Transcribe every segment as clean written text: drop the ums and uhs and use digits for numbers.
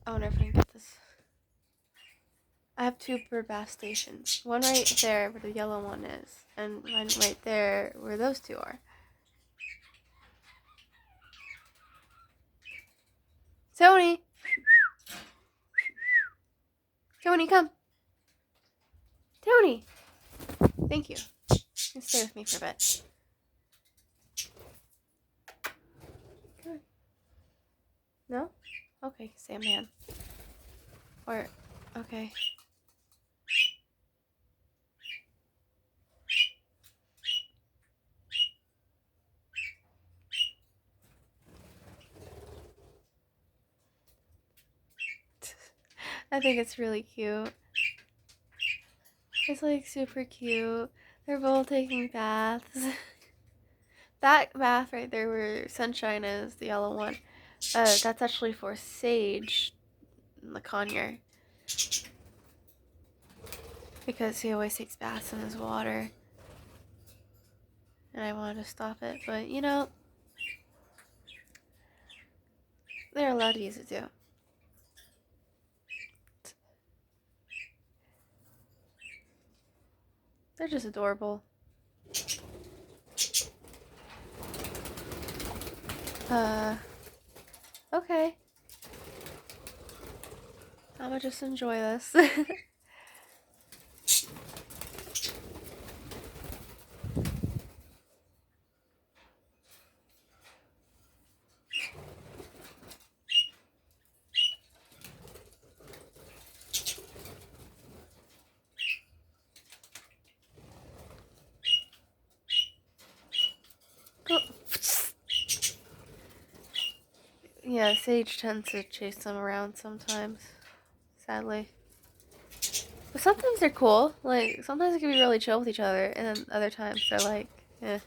I wonder if I can get this. I have 2 bird bath stations. One right there where the yellow one is, and one right there where those 2 are. Tony! Tony, come! Tony! Thank you. You can stay with me for a bit. Come on. No? Okay, stay a man. Or, okay. I think it's really cute. It's like super cute. They're both taking baths. That bath right there where Sunshine is, the yellow one, that's actually for Sage, the conure. Because he always takes baths in his water. And I wanted to stop it, but you know, they're allowed to use it too. They're just adorable. Okay. I'm gonna just enjoy this. Go. Yeah, Sage tends to chase them around sometimes, sadly. But sometimes they're cool. Like, sometimes they can be really chill with each other, and then other times they're like, eh.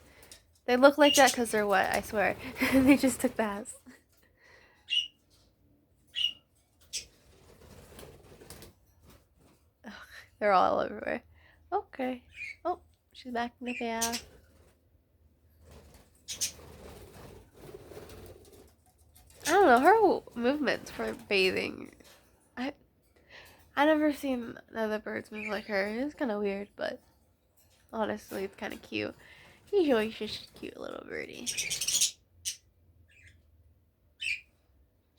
They look like that because they're wet, I swear. They just took baths. Ugh, they're all everywhere. Okay. Oh, she's back in the bath. I don't know, her movements for bathing. I never seen other birds move like her. It's kind of weird, but honestly, it's kind of cute. She's just a cute little birdie. She's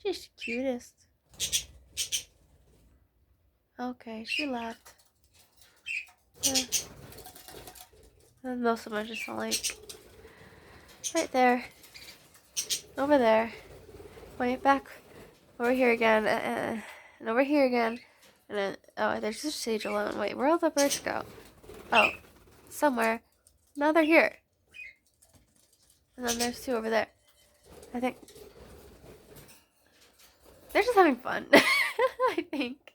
the cutest. Okay, she left. No, so much just like right there, over there. Wait, back over here again, and over here again, and then oh, there's just Sage alone. Wait, where all the birds go? Oh, somewhere. Now they're here, and then there's 2 over there. I think they're just having fun. I think.